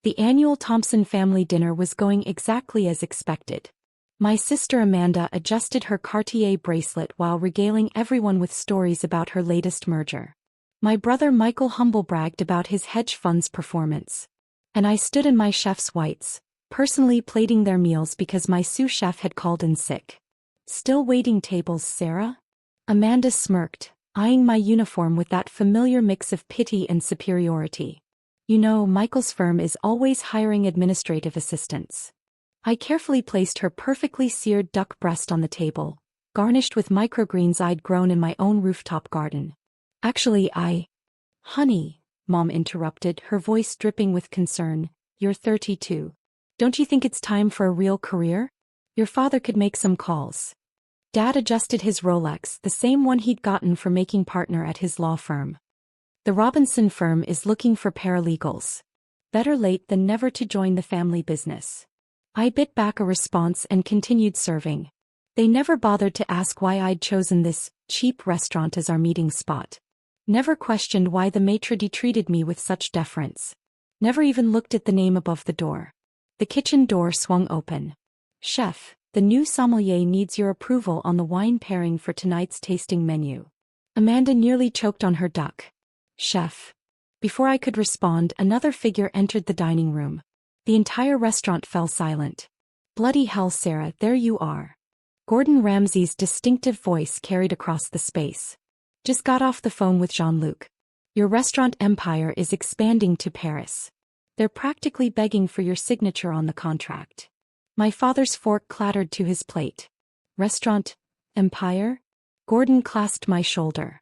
The annual Thompson family dinner was going exactly as expected. My sister Amanda adjusted her Cartier bracelet while regaling everyone with stories about her latest merger. My brother Michael humblebragged about his hedge fund's performance. And I stood in my chef's whites, personally plating their meals because my sous chef had called in sick. "Still waiting tables, Sarah?" Amanda smirked, eyeing my uniform with that familiar mix of pity and superiority. "You know, Michael's firm is always hiring administrative assistants." I carefully placed her perfectly seared duck breast on the table, garnished with microgreens I'd grown in my own rooftop garden. "Actually, Honey," Mom interrupted, her voice dripping with concern, "you're 32. Don't you think it's time for a real career? Your father could make some calls." Dad adjusted his Rolex, the same one he'd gotten for making partner at his law firm. "The Robinson firm is looking for paralegals. Better late than never to join the family business." I bit back a response and continued serving. They never bothered to ask why I'd chosen this cheap restaurant as our meeting spot. Never questioned why the maitre d' treated me with such deference. Never even looked at the name above the door. The kitchen door swung open. "Chef, the new sommelier needs your approval on the wine pairing for tonight's tasting menu." Amanda nearly choked on her duck. "Chef." Before I could respond, another figure entered the dining room. The entire restaurant fell silent. "Bloody hell, Sarah, there you are." Gordon Ramsay's distinctive voice carried across the space. "Just got off the phone with Jean-Luc. Your restaurant empire is expanding to Paris. They're practically begging for your signature on the contract." My father's fork clattered to his plate. "Restaurant empire?" Gordon clasped my shoulder.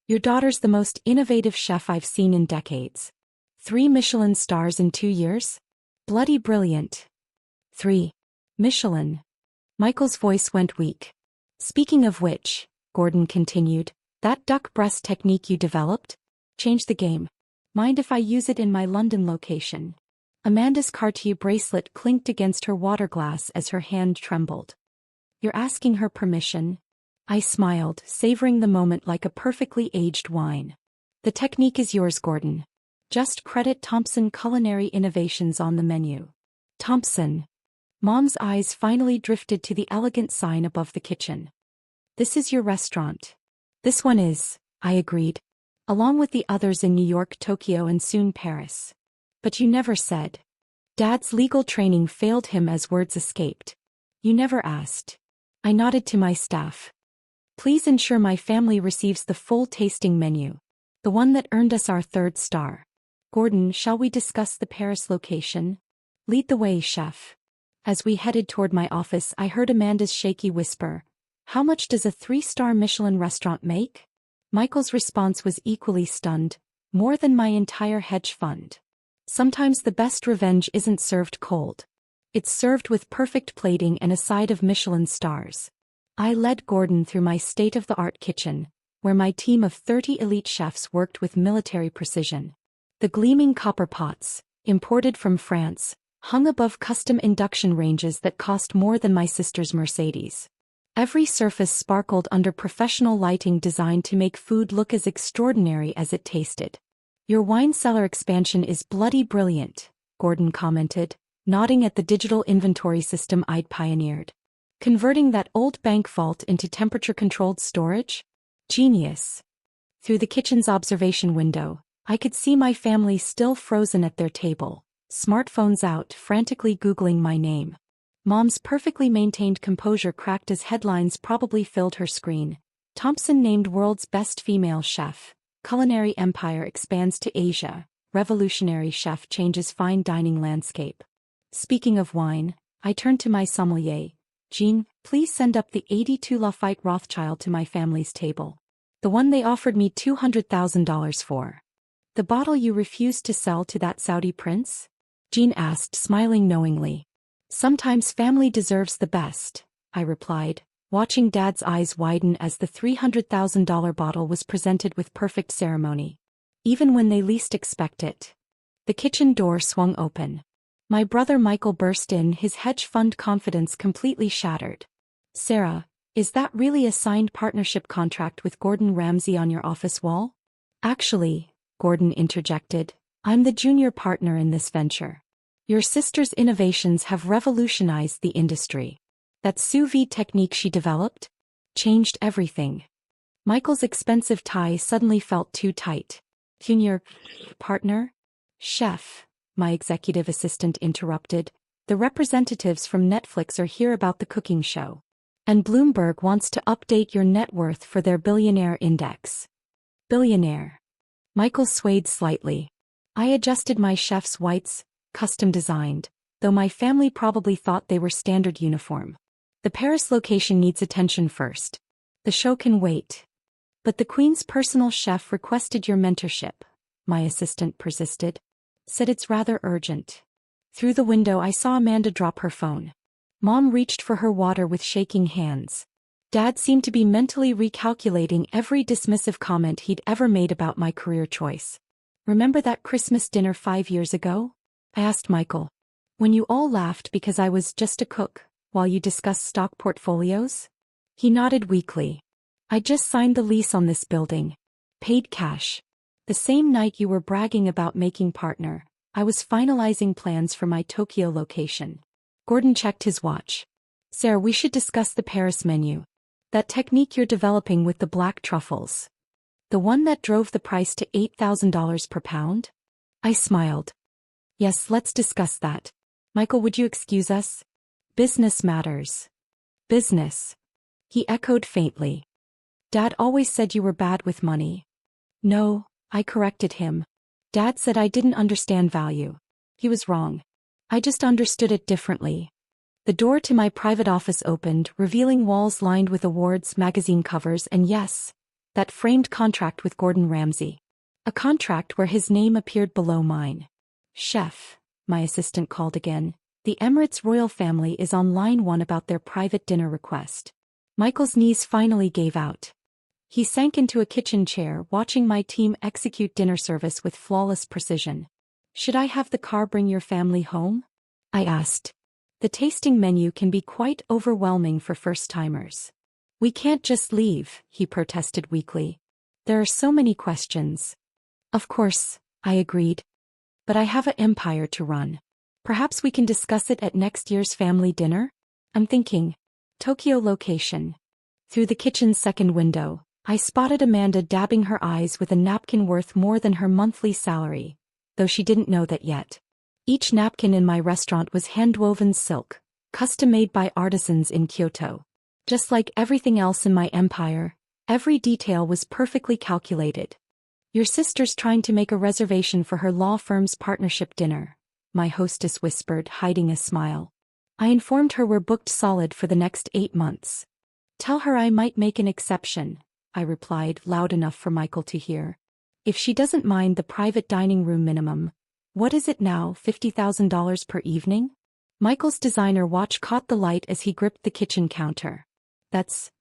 "Your daughter's the most innovative chef I've seen in decades. 3 Michelin stars in 2 years? Bloody brilliant." 3 Michelin. Michael's voice went weak. "Speaking of which," Gordon continued, "that duck breast technique you developed? Changed the game. Mind if I use it in my London location?" Amanda's Cartier bracelet clinked against her water glass as her hand trembled. "You're asking her permission?" I smiled, savoring the moment like a perfectly aged wine. "The technique is yours, Gordon. Just credit Thompson Culinary Innovations on the menu." "Thompson." Mom's eyes finally drifted to the elegant sign above the kitchen. "This is your restaurant." "This one is," I agreed. "Along with the others in New York, Tokyo, and soon Paris." "But you never said." Dad's legal training failed him as words escaped. "You never asked." I nodded to my staff. "Please ensure my family receives the full tasting menu. The one that earned us our 3rd star. Gordon, shall we discuss the Paris location?" "Lead the way, chef." As we headed toward my office, I heard Amanda's shaky whisper, "How much does a 3-star Michelin restaurant make?" Michael's response was equally stunned, "More than my entire hedge fund." Sometimes the best revenge isn't served cold. It's served with perfect plating and a side of Michelin stars. I led Gordon through my state-of-the-art kitchen, where my team of 30 elite chefs worked with military precision. The gleaming copper pots, imported from France, hung above custom induction ranges that cost more than my sister's Mercedes. Every surface sparkled under professional lighting designed to make food look as extraordinary as it tasted. "Your wine cellar expansion is bloody brilliant," Gordon commented, nodding at the digital inventory system I'd pioneered. "Converting that old bank vault into temperature-controlled storage? Genius." Through the kitchen's observation window, I could see my family still frozen at their table, smartphones out, frantically Googling my name. Mom's perfectly maintained composure cracked as headlines probably filled her screen. "Thompson named world's best female chef. Culinary empire expands to Asia. Revolutionary chef changes fine dining landscape." Speaking of wine, I turned to my sommelier. "Jean, please send up the 82 Lafite Rothschild to my family's table. The one they offered me $200,000 for." "The bottle you refused to sell to that Saudi prince?" Jean asked, smiling knowingly. "Sometimes family deserves the best," I replied, watching Dad's eyes widen as the $300,000 bottle was presented with perfect ceremony. Even when they least expect it. The kitchen door swung open. My brother Michael burst in, his hedge fund confidence completely shattered. "Sarah, is that really a signed partnership contract with Gordon Ramsay on your office wall?" "Actually," Gordon interjected, "I'm the junior partner in this venture." Your sister's innovations have revolutionized the industry. That sous vide technique she developed changed everything. Michael's expensive tie suddenly felt too tight. Junior partner? Chef, my executive assistant interrupted. The representatives from Netflix are here about the cooking show. And Bloomberg wants to update your net worth for their billionaire index. Billionaire. Michael swayed slightly. I adjusted my chef's whites, custom designed, though my family probably thought they were standard uniform. The Paris location needs attention first. The show can wait. But the Queen's personal chef requested your mentorship, my assistant persisted. Said it's rather urgent. Through the window I saw Amanda drop her phone. Mom reached for her water with shaking hands. Dad seemed to be mentally recalculating every dismissive comment he'd ever made about my career choice. Remember that Christmas dinner 5 years ago? I asked Michael. When you all laughed because I was just a cook, while you discussed stock portfolios? He nodded weakly. I just signed the lease on this building. Paid cash. The same night you were bragging about making partner, I was finalizing plans for my Tokyo location. Gordon checked his watch. Sarah, we should discuss the Paris menu. That technique you're developing with the black truffles. The one that drove the price to $8,000 per pound? I smiled. Yes, let's discuss that. Michael, would you excuse us? Business matters. Business. He echoed faintly. Dad always said you were bad with money. No, I corrected him. Dad said I didn't understand value. He was wrong. I just understood it differently. The door to my private office opened, revealing walls lined with awards, magazine covers, and yes, that framed contract with Gordon Ramsay. A contract where his name appeared below mine. Chef, my assistant called again. The Emirates royal family is on line 1 about their private dinner request. Michael's knees finally gave out. He sank into a kitchen chair, watching my team execute dinner service with flawless precision. Should I have the car bring your family home? I asked. The tasting menu can be quite overwhelming for first-timers. We can't just leave, he protested weakly. There are so many questions. Of course, I agreed. But I have an empire to run. Perhaps we can discuss it at next year's family dinner? I'm thinking. Tokyo location. Through the kitchen's second window, I spotted Amanda dabbing her eyes with a napkin worth more than her monthly salary, though she didn't know that yet. Each napkin in my restaurant was hand-woven silk, custom-made by artisans in Kyoto. Just like everything else in my empire, every detail was perfectly calculated. Your sister's trying to make a reservation for her law firm's partnership dinner, my hostess whispered, hiding a smile. I informed her we're booked solid for the next 8 months. Tell her I might make an exception, I replied, loud enough for Michael to hear. If she doesn't mind the private dining room minimum, what is it now, $50,000 per evening? Michael's designer watch caught the light as he gripped the kitchen counter. That's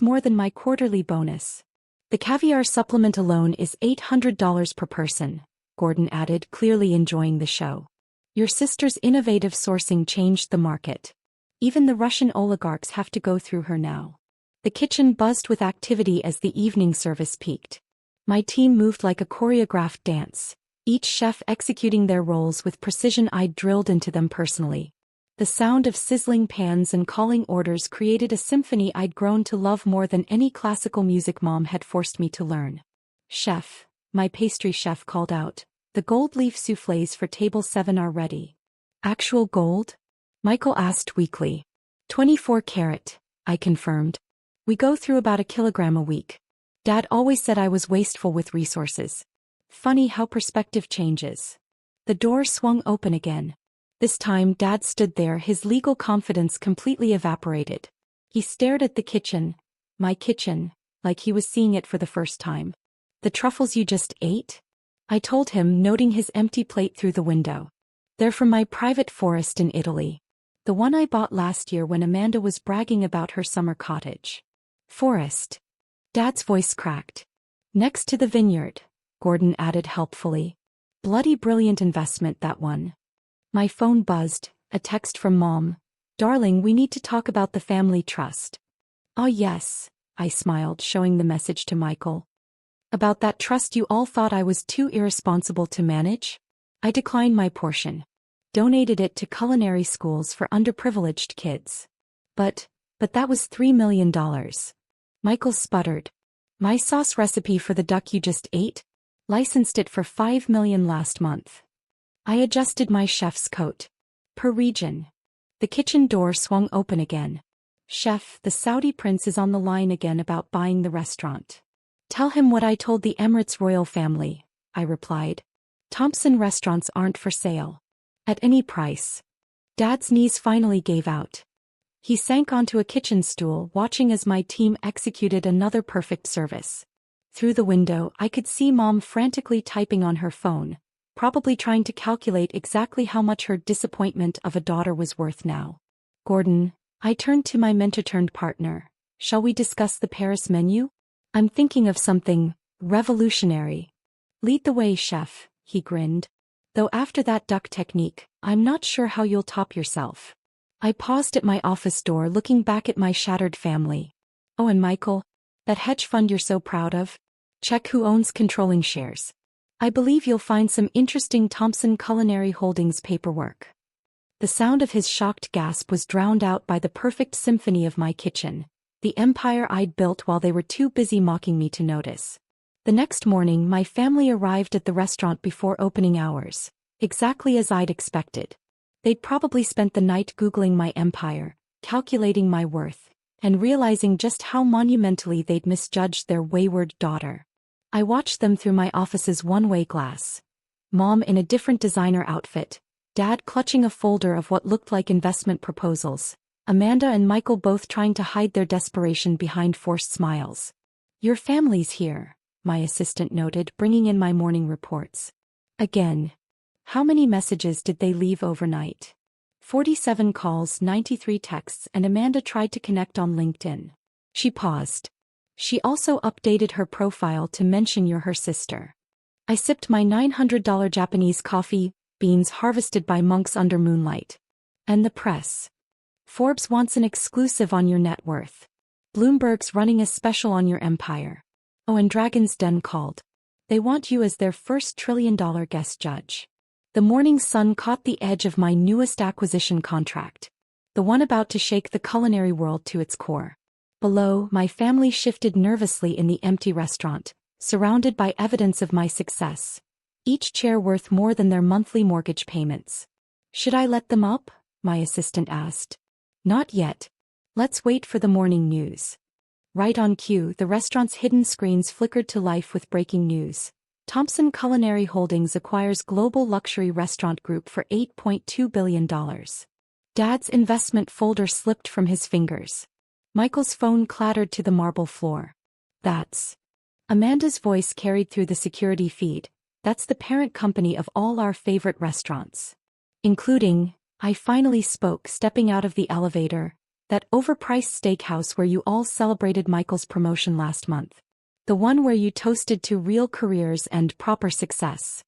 more than my quarterly bonus. The caviar supplement alone is $800 per person, Gordon added, clearly enjoying the show. Your sister's innovative sourcing changed the market. Even the Russian oligarchs have to go through her now. The kitchen buzzed with activity as the evening service peaked. My team moved like a choreographed dance, each chef executing their roles with precision I'd drilled into them personally. The sound of sizzling pans and calling orders created a symphony I'd grown to love more than any classical music Mom had forced me to learn. Chef, my pastry chef called out, the gold leaf soufflés for table 7 are ready. Actual gold? Michael asked weakly. 24 karat, I confirmed. We go through about 1 kilogram a week. Dad always said I was wasteful with resources. Funny how perspective changes. The door swung open again. This time Dad stood there, his legal confidence completely evaporated. He stared at the kitchen, my kitchen, like he was seeing it for the first time. The truffles you just ate? I told him, noting his empty plate through the window. They're from my private forest in Italy. The one I bought last year when Amanda was bragging about her summer cottage. Forest. Dad's voice cracked. Next to the vineyard, Gordon added helpfully. Bloody brilliant investment, that one. My phone buzzed, a text from Mom. Darling, we need to talk about the family trust. Oh yes, I smiled, showing the message to Michael. About that trust you all thought I was too irresponsible to manage? I declined my portion. donated it to culinary schools for underprivileged kids. But that was $3 million. Michael sputtered. My sauce recipe for the duck you just ate? Licensed it for $5 million last month. I adjusted my chef's coat. Per region. The kitchen door swung open again. Chef, the Saudi prince is on the line again about buying the restaurant. Tell him what I told the Emirates royal family, I replied. Thompson restaurants aren't for sale. At any price. Dad's knees finally gave out. He sank onto a kitchen stool, watching as my team executed another perfect service. Through the window, I could see Mom frantically typing on her phone, probably trying to calculate exactly how much her disappointment of a daughter was worth now. Gordon, I turned to my mentor-turned-partner. Shall we discuss the Paris menu? I'm thinking of something revolutionary. Lead the way, chef, he grinned. Though after that duck technique, I'm not sure how you'll top yourself. I paused at my office door, looking back at my shattered family. Oh, and Michael? That hedge fund you're so proud of? Check who owns controlling shares. I believe you'll find some interesting Thompson Culinary Holdings paperwork. The sound of his shocked gasp was drowned out by the perfect symphony of my kitchen, the empire I'd built while they were too busy mocking me to notice. The next morning, my family arrived at the restaurant before opening hours, exactly as I'd expected. They'd probably spent the night Googling my empire, calculating my worth, and realizing just how monumentally they'd misjudged their wayward daughter. I watched them through my office's one-way glass. Mom in a different designer outfit, Dad clutching a folder of what looked like investment proposals, Amanda and Michael both trying to hide their desperation behind forced smiles. Your family's here, my assistant noted, bringing in my morning reports. Again. How many messages did they leave overnight? 47 calls, 93 texts, and Amanda tried to connect on LinkedIn. She paused. She also updated her profile to mention you're her sister. I sipped my $900 Japanese coffee, beans harvested by monks under moonlight. And the press. Forbes wants an exclusive on your net worth. Bloomberg's running a special on your empire. Oh, and Dragon's Den called. They want you as their first trillion-dollar guest judge. The morning sun caught the edge of my newest acquisition contract. The one about to shake the culinary world to its core. Below, my family shifted nervously in the empty restaurant, surrounded by evidence of my success. Each chair worth more than their monthly mortgage payments. Should I let them up? My assistant asked. Not yet. Let's wait for the morning news. Right on cue, the restaurant's hidden screens flickered to life with breaking news. Thompson Culinary Holdings acquires global luxury restaurant group for $8.2 billion. Dad's investment folder slipped from his fingers. Michael's phone clattered to the marble floor. That's Amanda's voice carried through the security feed. That's the parent company of all our favorite restaurants. Including, I finally spoke, stepping out of the elevator, that overpriced steakhouse where you all celebrated Michael's promotion last month. The one where you toasted to real careers and proper success.